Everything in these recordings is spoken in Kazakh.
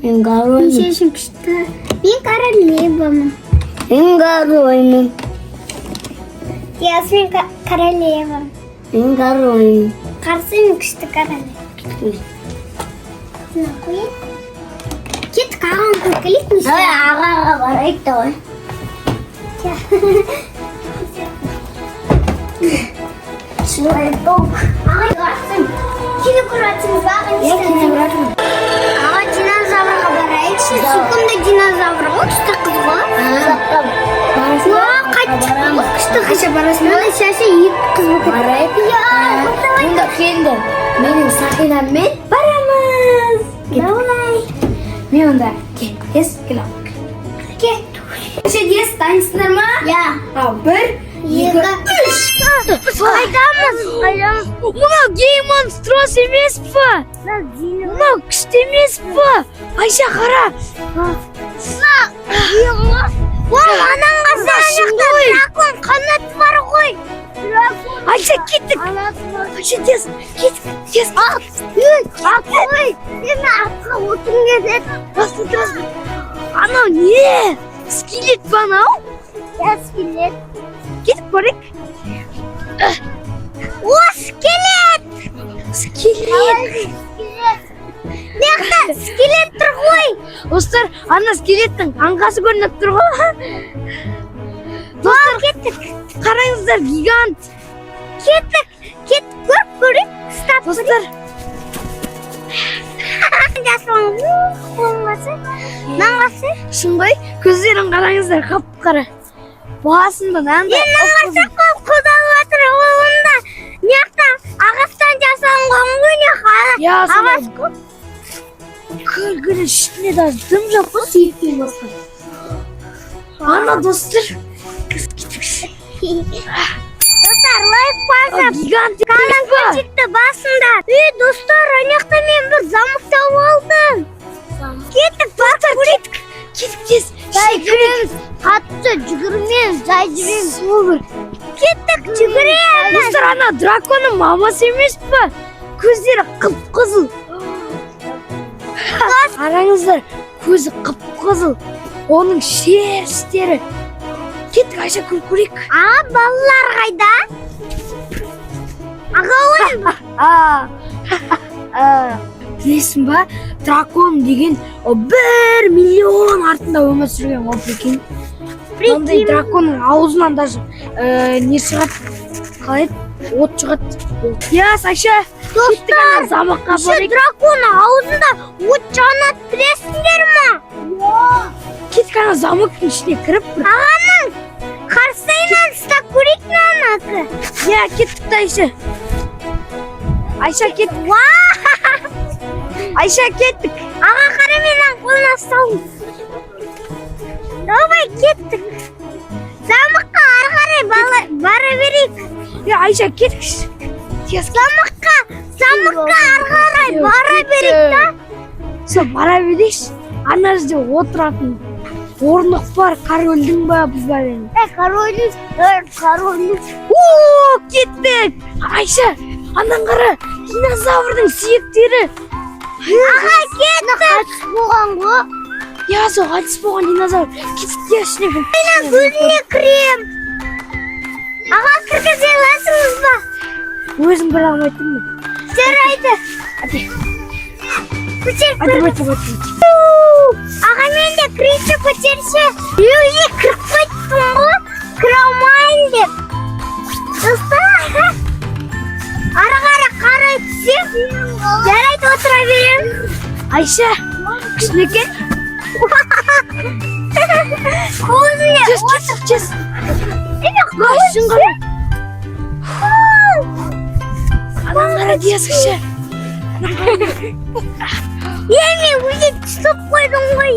Мен король. Шешім күшті. Мен королевамын. Мен корольмін. Yes, мен королевамын. Мен король. Қарсы мен күшті королева. Сына қойын. Кет қаған көкілік мүші. Ағаға барайық та ғой. Шылай тоқ. Ағай қарсын. Кино көріп бағын Я кино көріп. Аға динозаврға барайықшы. Сүйкімді динозавр ғой, күшті қыз ғой. Қайтып күшті қаша барасың. Оны шашы екі қыз болып Барайық. Онда келді. Менің Сақинаммен барамыз. Давай. Мен онда кес келам. Кет. Дес танысыңдар ма? Я. Бір, екі, үш. Қайдамыз. Мынау Game Monstros емес па? Мынау күшті емес па? Айша қара. Ол ананға сағанақта дракон қанаты бар ғой. Айша кеттік. Айша тез. Тез. Ой, мен артқа отырым кетеді. Басты. Анау не? Скелет па анау? Я скелет. Кетіп барайық. О, скелет! Скелет. Мекта скелет тұр ғой. Достар, ана скелеттің аңғасы көрініп тұр ғой. Достар, кеттік. Қараңыздар, гигант. Кеттік, көріп. Стап, Достар, жасуан қолыңғасы. Наңғасы. шынғай көздерін қараңыздар, қап-қара. Басында нандай. Наңғасы қол қолданып жатыр. Олында мекта ағаштан жасалған ғой не қала. Я Ағаш sana қол. kırgın üstüne de dым жапқан сейфтен басқа. Ана достар. Достар, лайк басып. Гигант Колокольчикті басыңдар. Достар, анақта мен бір замок тауып алдым. Кеттік, басып. Кетіп тез. Жай жүреміз. Қатты жүгірмеңіз, жай жүреміз. Супер. Кеттік, жүгіреміз. Достар, ана драконның мамасы емес па? Көздері қып-қызыл. Қараңыздар, көзі қып-қызыл. Оның шерістері. Кеттік, Айша көрейік. Аға, балалар қайда? Аға, Білесің ба, дракон деген 1 миллион артында өмір сүрген ол екен. Ондай драконның аузынан даже не шығады, қалай от шығады. Яс, Айша, кеттік ана замаққа барайық. драконы аузында от жанады, білесіңдер ма? Кеттік ана замақтың ішіне кіріп бір. Ағаның қарсайынан ұстап көрейік нанасы. Я, кеттік Айша. Айша, кеттік. Айша, кеттік. Аға қара менен қолына ұстауым. Давай кеттік. Замыққа ары қарай бара берейік. Я, Айша, кеттік. Замыққа ары қарай бара берейік та. Со, бара берейікші. Ана жерде отыратын орындық бар, корольдің ба, біз ба бен. Король. Ооо, кеттік. Айша, анан қара, динозаврдың сүйектері. Аға кеттік. Қайтыс болған ғой. Я, со, қайтыс болған динозавр. Кеттік, ішіне кіріп. Мен көзіне кірем. Аға кіргізе аласыңыз ба? Өзім бір алмайтын мен. Жарайды. Hadi. Көтер. Hadi. Аға мен де кірейші көтерші. Үйге кіріп қойттым ғой. Кіре алмайын деп. Достар, ары қарай қарай түсем. Жарайды, отыра берем. Айша, күшіне кет. Көзіне Кет. Айшын қара. Анан қара дейсіңші. мен өзі түсіп қойдым ғой,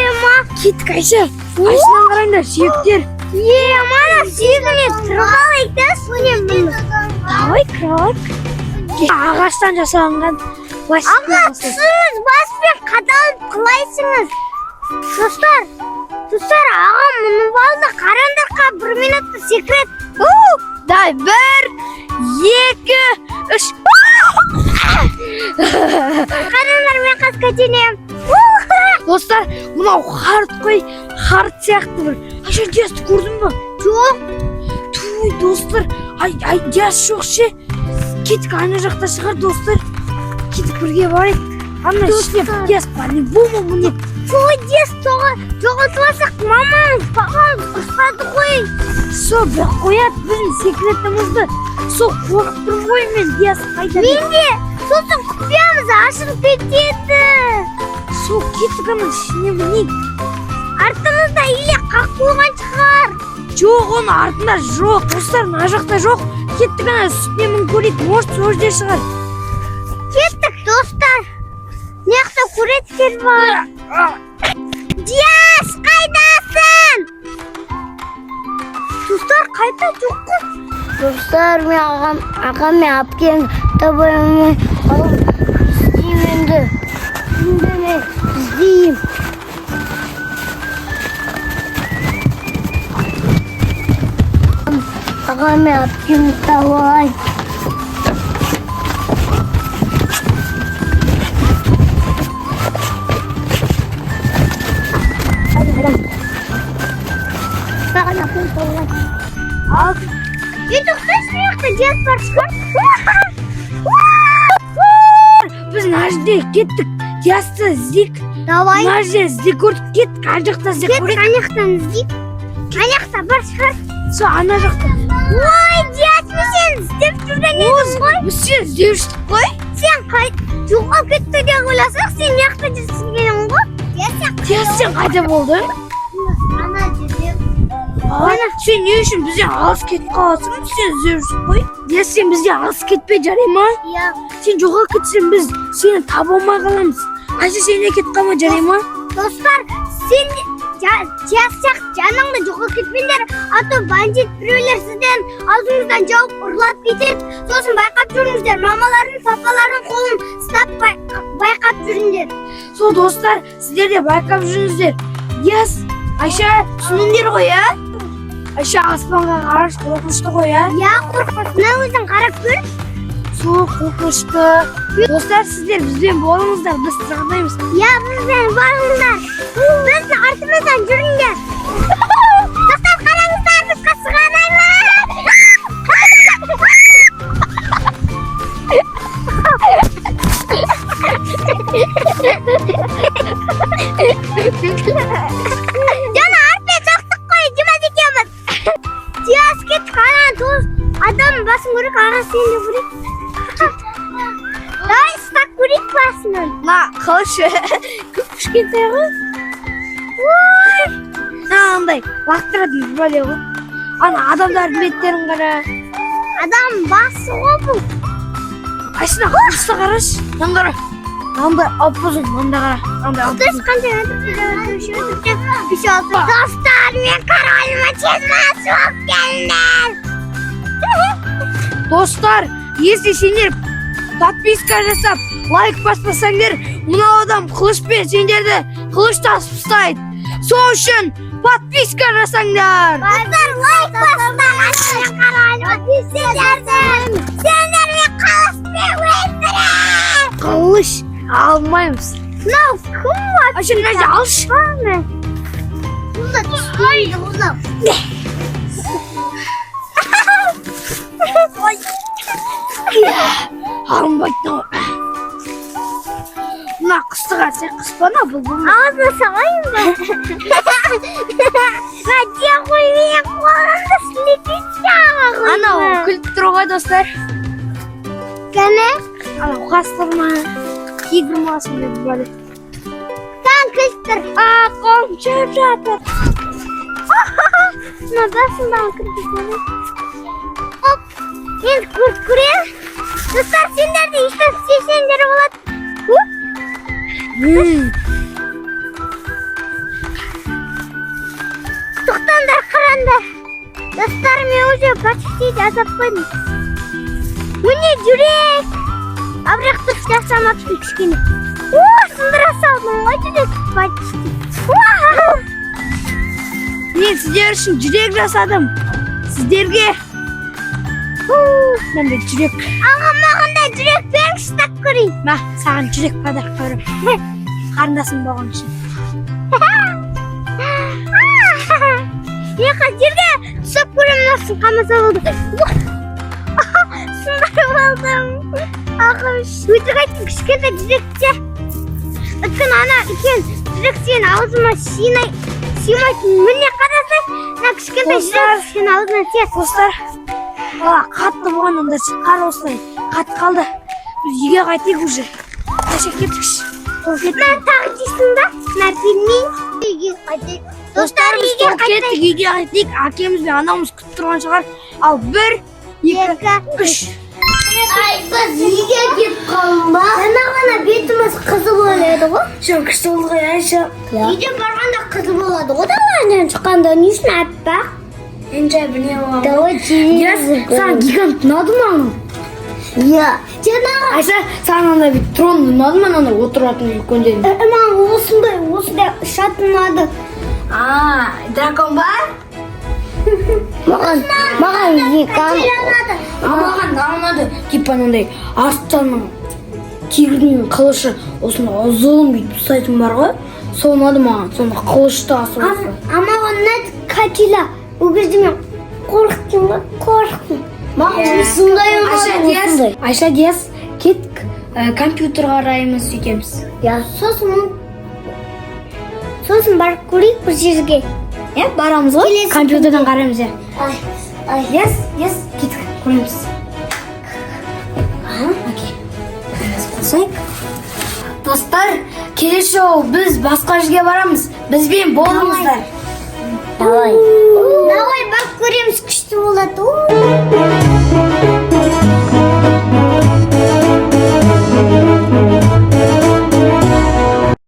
ема. Кеттік, Айша. Айшынан қараңдар, сүйектер. Мана сүйегіне тұрғалайық та сөйлем бұны. Давай, кіралайық. Ағаштан жасалынған пластик. Аға, түсіңіз баспен қадалып құлайсыңыз. Достар, аға мұны балды қарандырға 1 минутты секрет. Дай, 1, 2, 3. Қарандар мен сыртқа денем. Достар, мынау қарт қой, қарт сияқты бір. Айша Диасты көрдің бе? Жоқ. Туй, достар, ай, Диас жоқ ше. Кетік ана жақта шығар, достар. Кетік бірге барайық. Ана ішіне Диас по-любому міне. Сол Диас жоғалтып мамамыз бағам ұстады ғой. Со, бірақ қояды біздің секретімізді. Со, қорқып тұрмын ғой мен Диас қайда. Мен де сосын құпиямыз ашылып кетеді. Со, кетік ана ішіне мінейік. Артымызда или қақ болған шығар. Жоқ, оның артында жоқ, достар, мына жақта жоқ. Кеттік ана үстіне мін көрейік, может сол жерде шығар. Кеттік, достар. Неқта көреттер бар. Диас, қайдасың? Достар, қайда жоқ қой? Dostlar, men ағам мен әпкем табайымын. İsteyim енді. Şimdi мен іздеймін. Ағам мен әпкем табайын. Ағам әпкем табайын. Тоқташы неқта Диас бар шығар. Біз мына жерде кеттік, Диасты іздейік. Давай. Мына жерде іздеп көрдік, кеттік, ана жақта іздеп Кеттік, көрейік. анаяқтан іздейік. Анаяқта бар шығар. Со, ана жақта. Ой, Диас, мен сені іздеп жүрген едім ғой. Біз сені іздеп жүрдік қой. Сен жоғалып кетті деп ойласақ, сен неқта жүрсің едің ғой. Диас, сен қайда болды? Ана жерде. Сен не үшін бізден алыс кетіп қаласың? Біз сені іздеп жүрдік қой. Диас, сен бізден алыс кетпей жарай ма? Иә. Сен жоғалып кетсең, біз сені таба алмай қаламыз. Айша, сен не кетіп қалма жарай ма? Достар, сен Диас сияқты жаныңды жоғалып кетпеңдер. А то бандит біреулер сізден алдыңыздан жауып ұрлап кетеді. Сосын байқап жүріңіздер. Мамалардың, папалардың қолын ұстап байқап жүріңдер. Сол, достар, сіздер де байқап жүріңіздер. Диас, Айша, түсініңдер ғой, а? Айша, аспанға қараш, қорқынышты ғой, а? Я қорқып, мына өзің қарап көр. Сол, қорқынышты. Достар, сіздер бізбен болыңыздар, біз сағынаймыз. Я бізбен барыңдар. Біздің артымыздан жүріңдер. Достар, қараңыздар, біз Жана артпен жақтық қой, Димас екеуміз. Диас кеттік, ана дос адам басын көрейік, ара сен де көрейік. Давай ұстап көрейік басынан. Мына қылышы көп кішкентай ғой. Ой, Андай, лақтыратын бөле ғой. Ана адамдардың беттерін қара. адам басы ғой бұл. Айшына қылышты қараш. Мынаны қара. Андай аппозын, мында қара. Андай Дос аппозын. қандай достар, мен короліма чесмас болып келдім. Достар, если сендер подписка жасап, лайк баспасаңдар, мынау адам қылышпен сендерді қылыш тасып ұстайды. Сол үшін подписка жасаңдар. Достар, лайк басыңдар, мен короліма сендер мен қылышпен өлтірем. Қылыш алмаймыз. Мынау кім var? Айша, мына жерде алшы. Бұлда түспейді, бұлда. Алынбайтын ау. Мына қыстыға сен қыспана, бұл болмайды. Ağzına salayım mı? Hadi koy beni kolumda sileceğim. Анау күліп тұр ғой, достар. Gene? Анау қастырма, тигірмасын деп бөлі. Sen kıstır. Қолым шөп жатыр. Nasıldan kırdık? Hop. Ben kurkuruyor. Dostlar senler de işte seçenleri olarak. Тоқтаңдар, қараңдар. Достар, мен уже почти жазап қойдым. Міне жүрек. Абрақ дұрыс жасамаппын кішкене. Сындыра салдым ғой жүрек почти. Мен сіздер үшін жүрек жасадым. Сіздерге. Мынандай жүрек. Аға мағындай жүрек беріңізші ұстап көрейін. Ма, саған жүрек подарок берем. Қарындасым болған үшін. Мен жерге түсіп көремін, осыны қамаса болды. Сондай болдым. Ақыш. Өтірік айттым, кішкентай жүректе. Өткен ана үлкен жүрек сенің аузыма сыймайтын. Міне қарасай, мына кішкентай жүрек сенің аузына тиеді. Достар, бала қатты болған онда қар осылай қатты қалды. Біз үйге қайтайық уже. Қаша кеттікші. Мен тағы дейсің ба? Мына бермейін. Үйге қайтайық. Достар, үйге қайтайық. Үйге қайтайық. Әкеміз бен анамыз күтіп тұрған шығар. Ал 1, 2, 3. Ай, біз үйге кеп қалың ба? Жаңа ғана бетіміз қызыл еді ғой. Шын күшті болды ғой, Айша. Үйде барғанда қызыл болады ғой. Одан шыққанда не үшін аппақ? Энже біле оған. Давай Саған гигант ұнады ма? Иә. Жаңағы Айша, саған андай бір трон ұнады ма? Андай отыратын үлкендердің. маған осындай ұшатын ұнады. Дракон бар? Маған гигант. Маған да ұнады. Типа андай арыстанның тигрдің қылышы осындай ұзын бүйтіп ұстайтын бар ғой. Сол ұнады маған. Сонда қылышты асып. Маған ұнады Катила. Ол кезде мен қорықтым ғой, қорықтым. Маған сондай ұнады. Айша Диас, кет компьютер қараймыз сөйтеміз. Я Сосын барып көрейік бір жерге. Барамыз ғой? Компьютерден қараймыз. Ай, Yes, кеттік, көреміз. Окей. Достар, келесі жолы біз басқа жерге барамыз. Бізбен болыңыздар. давай. Давай барып көреміз, күшті болады.